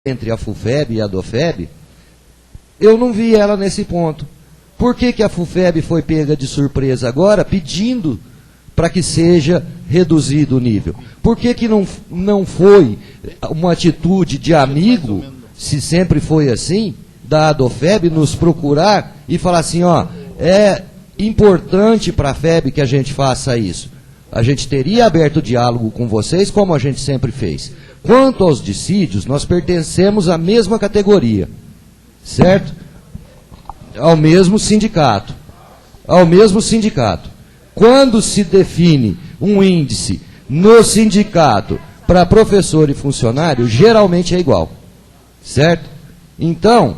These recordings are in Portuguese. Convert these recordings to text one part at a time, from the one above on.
entre a FUFEB e a DOFEB, eu não vi ela nesse ponto. Por que a FUFEB foi pega de surpresa agora, pedindo para que seja reduzido o nível? Por que não foi uma atitude de amigo, se sempre foi assim, da ADOFEB nos procurar e falar assim, ó, é importante para a FEB que a gente faça isso. A gente teria aberto diálogo com vocês, como a gente sempre fez. Quanto aos dissídios, nós pertencemos à mesma categoria, certo? Ao mesmo sindicato. Ao mesmo sindicato. Quando se define um índice no sindicato para professor e funcionário, geralmente é igual, certo? Então,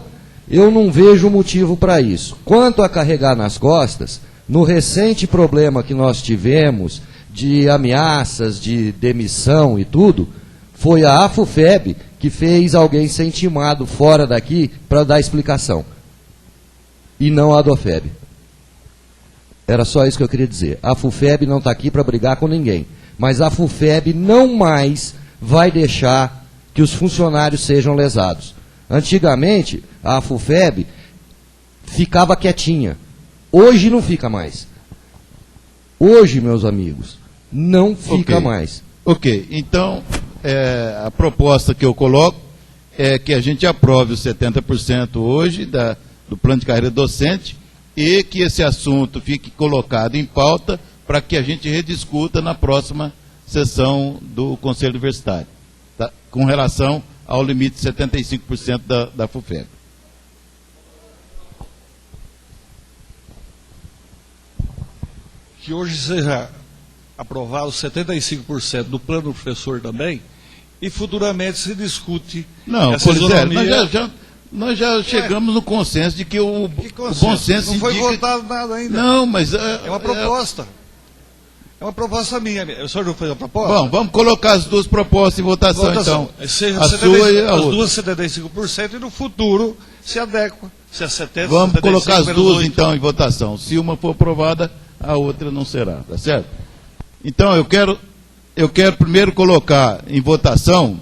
eu não vejo motivo para isso. Quanto a carregar nas costas, no recente problema que nós tivemos de ameaças, de demissão e tudo, foi a AFUFEB que fez alguém ser intimado fora daqui para dar explicação. E não a ADOFEB. Era só isso que eu queria dizer. A AFUFEB não está aqui para brigar com ninguém. Mas a AFUFEB não mais vai deixar que os funcionários sejam lesados. Antigamente, a AFUFEB ficava quietinha. Hoje não fica mais. Hoje, meus amigos, não fica mais. Ok, então, a proposta que eu coloco é que a gente aprove os 70% hoje do plano de carreira docente e que esse assunto fique colocado em pauta para que a gente rediscuta na próxima sessão do Conselho Universitário, tá? Com relação ao limite de 75% da FUFEB. Que hoje seja aprovado 75% do plano do professor também, e futuramente se discute essa isonomia. Nós já chegamos no consenso de que o bom senso não foi indica... votado nada ainda. Não, mas... É uma proposta. É uma proposta minha. O senhor não fez a proposta? Bom, vamos colocar as duas propostas em votação. Então. Seja a 75, sua e a as outra. duas 75% e no futuro se adequa. Se é 70%, vamos 75, colocar as duas 8. então em votação. Se uma for aprovada, a outra não será, tá certo? Então eu quero primeiro colocar em votação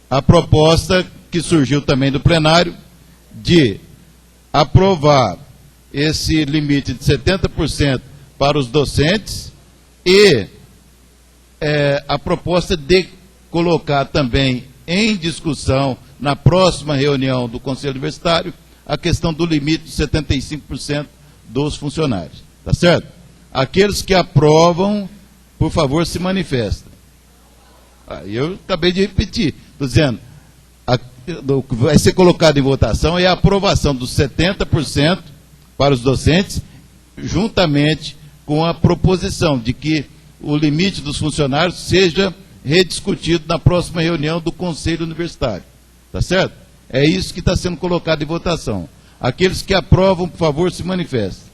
a proposta que surgiu também do plenário de aprovar esse limite de 70% para os docentes e a proposta de colocar também em discussão na próxima reunião do Conselho Universitário a questão do limite de 75% dos funcionários. Tá certo? Aqueles que aprovam, por favor, se manifestem. Eu acabei de repetir. Estou dizendo, o que vai ser colocado em votação é a aprovação dos 70% para os docentes, juntamente com a proposição de que o limite dos funcionários seja rediscutido na próxima reunião do Conselho Universitário. Tá certo? É isso que está sendo colocado em votação. Aqueles que aprovam, por favor, se manifestem.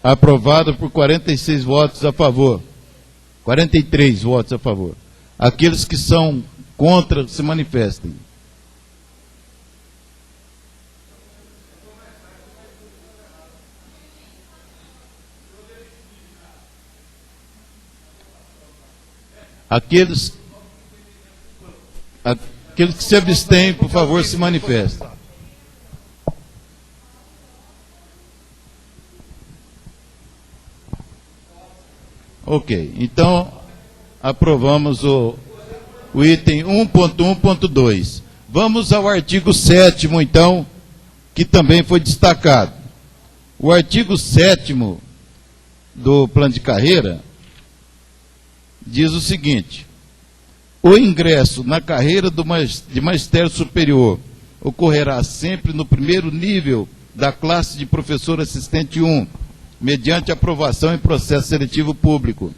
Aprovado por 46 votos a favor. 43 votos a favor. Aqueles que são contra, se manifestem. Aqueles que se abstêm, por favor, se manifestem. Ok, então aprovamos o item 1.1.2. Vamos ao artigo 7º, então, que também foi destacado. O artigo 7º do plano de carreira diz o seguinte: o ingresso na carreira de magistério superior ocorrerá sempre no primeiro nível da classe de professor assistente 1, mediante aprovação em processo seletivo público.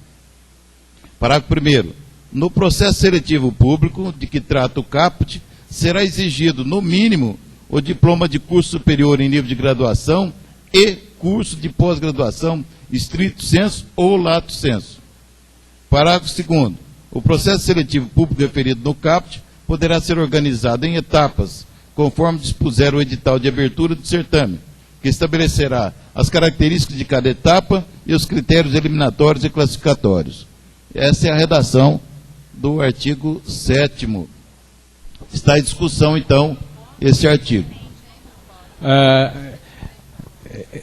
Parágrafo 1º. No processo seletivo público de que trata o caput, será exigido, no mínimo, o diploma de curso superior em nível de graduação e curso de pós-graduação, estrito sensu ou lato sensu. Parágrafo 2º. O processo seletivo público referido no caput poderá ser organizado em etapas, conforme dispuser o edital de abertura do certame, que estabelecerá as características de cada etapa e os critérios eliminatórios e classificatórios. Essa é a redação do artigo 7º. Está em discussão, então, esse artigo.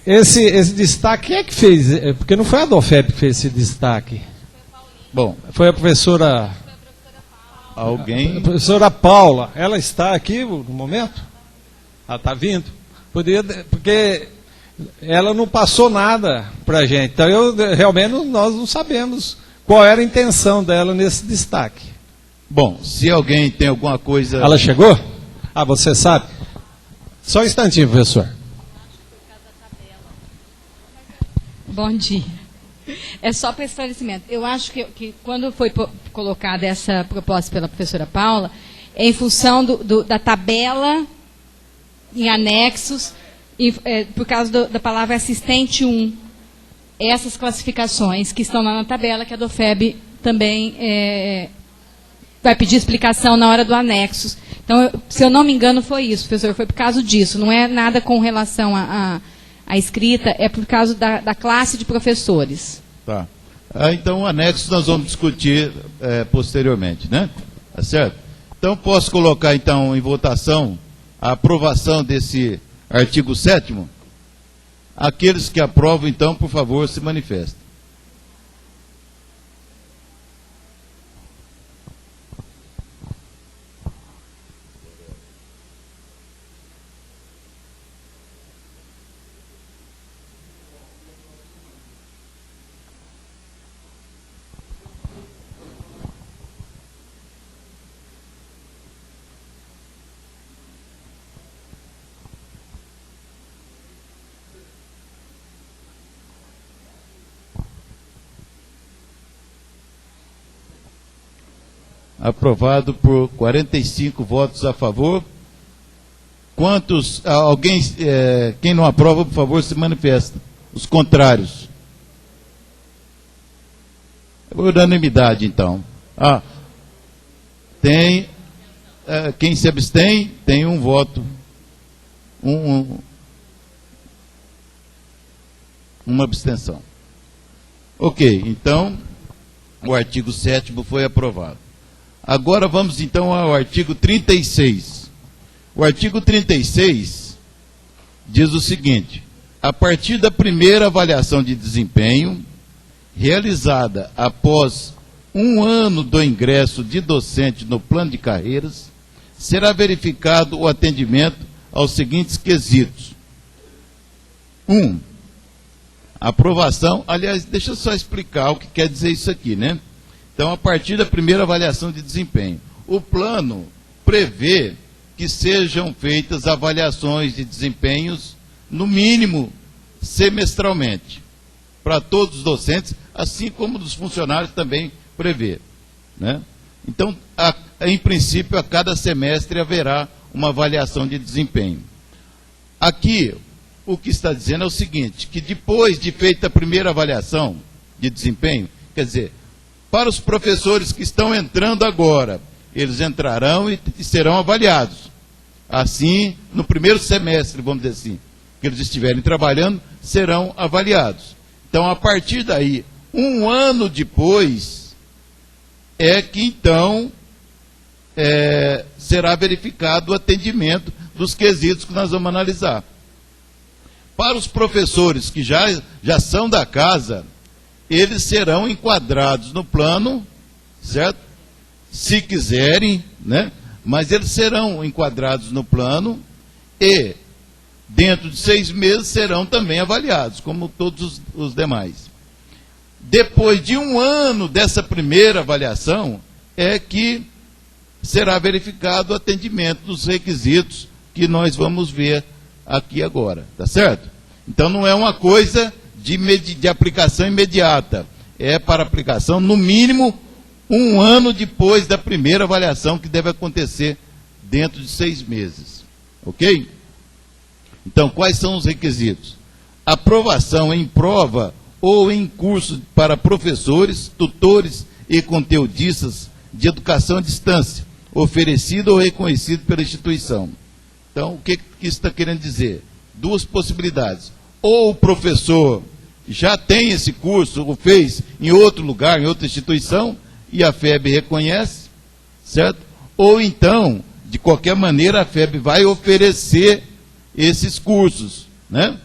Esse destaque, quem é que fez? Porque não foi a Adofeb que fez esse destaque. Bom, foi a professora... Alguém... A professora Paula. Ela está aqui no momento? Ela está vindo? Porque ela não passou nada para a gente. Então, realmente, nós não sabemos qual era a intenção dela nesse destaque. Bom, se alguém tem alguma coisa... Ela chegou? Ah, você sabe? Só um instantinho, professor. Bom dia. É só para esclarecimento. Eu acho que quando foi colocada essa proposta pela professora Paula, é em função da tabela em anexos, por causa da palavra assistente 1. Essas classificações que estão lá na tabela, que a Adofeb também vai pedir explicação na hora do anexo. Então, se eu não me engano, foi isso, professor. Foi por causa disso. Não é nada com relação a escrita, é por causa da classe de professores. Tá. Então, o anexo nós vamos discutir posteriormente, né? Tá certo? Então, posso colocar, então, em votação a aprovação desse artigo 7º? Aqueles que aprovam, então, por favor, se manifestem. Aprovado por 45 votos a favor. Quantos, quem não aprova, por favor, se manifesta. Os contrários. É por unanimidade, então. Tem, quem se abstém, tem um voto. Uma abstenção. Ok, então, o artigo 7º foi aprovado. Agora vamos então ao artigo 36. O artigo 36 diz o seguinte: a partir da primeira avaliação de desempenho, realizada após 1 ano do ingresso de docente no plano de carreiras, será verificado o atendimento aos seguintes quesitos. 1. Aprovação, aliás, deixa eu só explicar o que quer dizer isso aqui, né? Então, a partir da primeira avaliação de desempenho, o plano prevê que sejam feitas avaliações de desempenhos, no mínimo, semestralmente, para todos os docentes, assim como dos funcionários também prevê, né? Então, em princípio, a cada semestre haverá uma avaliação de desempenho. Aqui, o que está dizendo é o seguinte, que depois de feita a primeira avaliação de desempenho, quer dizer, para os professores que estão entrando agora, eles entrarão e serão avaliados. Assim, no primeiro semestre, vamos dizer assim, que eles estiverem trabalhando, serão avaliados. Então, a partir daí, 1 ano depois, é que então será verificado o atendimento dos quesitos que nós vamos analisar. Para os professores que já são da casa, eles serão enquadrados no plano, certo? Se quiserem, né? Mas eles serão enquadrados no plano e, dentro de 6 meses, serão também avaliados, como todos os demais. Depois de 1 ano dessa primeira avaliação, é que será verificado o atendimento dos requisitos que nós vamos ver aqui agora, tá certo? Então, não é uma coisa de aplicação imediata, é para aplicação, no mínimo, 1 ano depois da primeira avaliação, que deve acontecer dentro de 6 meses. Ok? Então, quais são os requisitos? Aprovação em prova ou em curso para professores, tutores e conteudistas de educação à distância, oferecido ou reconhecido pela instituição. Então, o que isso está querendo dizer? Duas possibilidades. Ou o professor já tem esse curso, ou fez em outro lugar, em outra instituição, e a FEB reconhece, certo? Ou então, de qualquer maneira, a FEB vai oferecer esses cursos, né?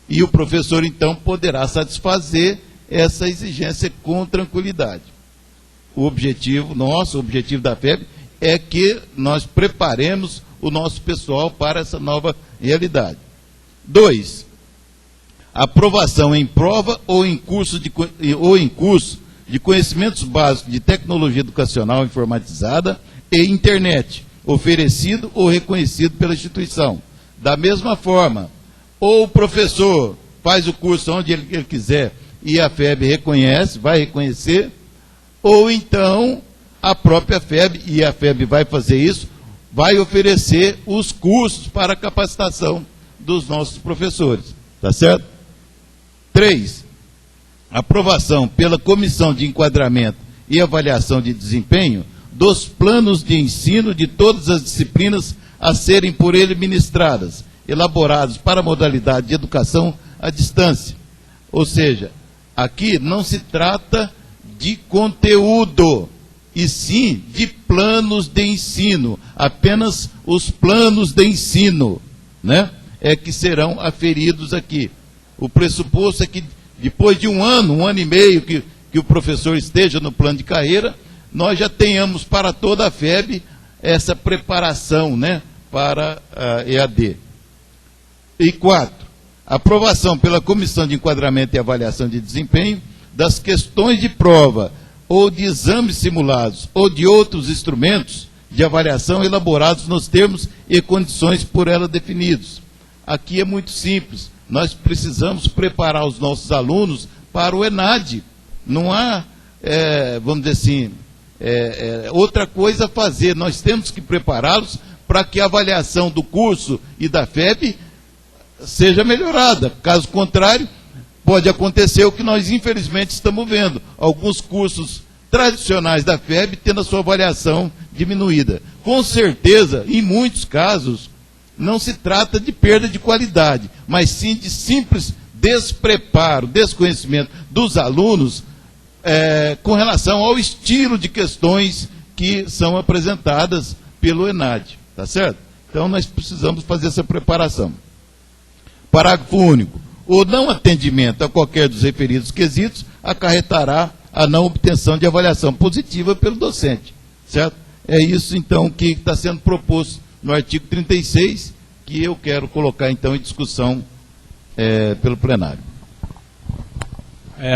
E o professor, então, poderá satisfazer essa exigência com tranquilidade. O objetivo nosso, o objetivo da FEB, é que nós preparemos o nosso pessoal para essa nova realidade. 2. Aprovação em prova ou em curso de conhecimentos básicos de tecnologia educacional informatizada e internet, oferecido ou reconhecido pela instituição. Da mesma forma, ou o professor faz o curso onde ele quiser e a FEB reconhece, vai reconhecer, ou então a própria FEB, e a FEB vai fazer isso, vai oferecer os cursos para a capacitação dos nossos professores. Tá certo? 3. Aprovação pela Comissão de Enquadramento e Avaliação de Desempenho dos planos de ensino de todas as disciplinas a serem por ele ministradas, elaborados para a modalidade de educação à distância. Ou seja, aqui não se trata de conteúdo, e sim de planos de ensino. Apenas os planos de ensino, né, é que serão aferidos aqui. O pressuposto é que depois de um ano e meio que o professor esteja no plano de carreira, nós já tenhamos para toda a FEB essa preparação, né, para a EAD. E 4, aprovação pela Comissão de Enquadramento e Avaliação de Desempenho das questões de prova ou de exames simulados ou de outros instrumentos de avaliação elaborados nos termos e condições por ela definidos. Aqui é muito simples, nós precisamos preparar os nossos alunos para o ENAD. Não há, vamos dizer assim, outra coisa a fazer, nós temos que prepará-los para que a avaliação do curso e da FEB seja melhorada. Caso contrário, pode acontecer o que nós infelizmente estamos vendo, alguns cursos tradicionais da FEB tendo a sua avaliação diminuída. Com certeza, em muitos casos, não se trata de perda de qualidade, mas sim de simples despreparo, desconhecimento dos alunos com relação ao estilo de questões que são apresentadas pelo ENAD, tá certo? Então nós precisamos fazer essa preparação. Parágrafo único. O não atendimento a qualquer dos referidos quesitos acarretará a não obtenção de avaliação positiva pelo docente, certo? É isso, então, que está sendo proposto no artigo 36, que eu quero colocar, então, em discussão pelo plenário.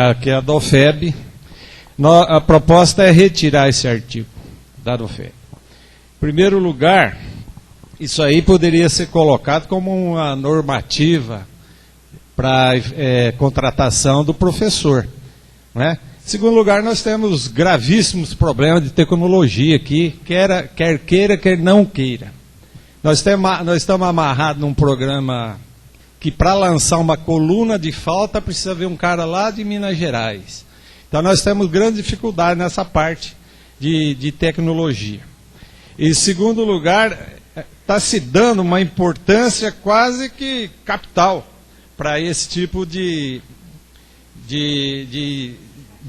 Aqui é a DOFEB. A proposta é retirar esse artigo da DOFEB. Em primeiro lugar, isso aí poderia ser colocado como uma normativa para contratação do professor, né? Em segundo lugar, nós temos gravíssimos problemas de tecnologia aqui, quer queira, quer não queira. Nós estamos amarrados num programa que, para lançar uma coluna de falta, precisa ver um cara lá de Minas Gerais. Então, nós temos grande dificuldade nessa parte de tecnologia. Em segundo lugar, está se dando uma importância quase que capital para esse tipo de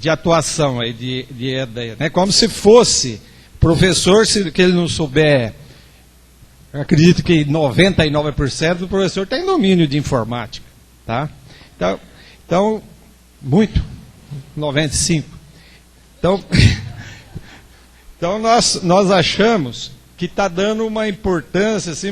atuação aí, de ideia, né? Como se fosse professor, se que ele não souber, acredito que 99% do professor tem domínio de informática, tá? Então muito, 95%. Então nós achamos que está dando uma importância assim,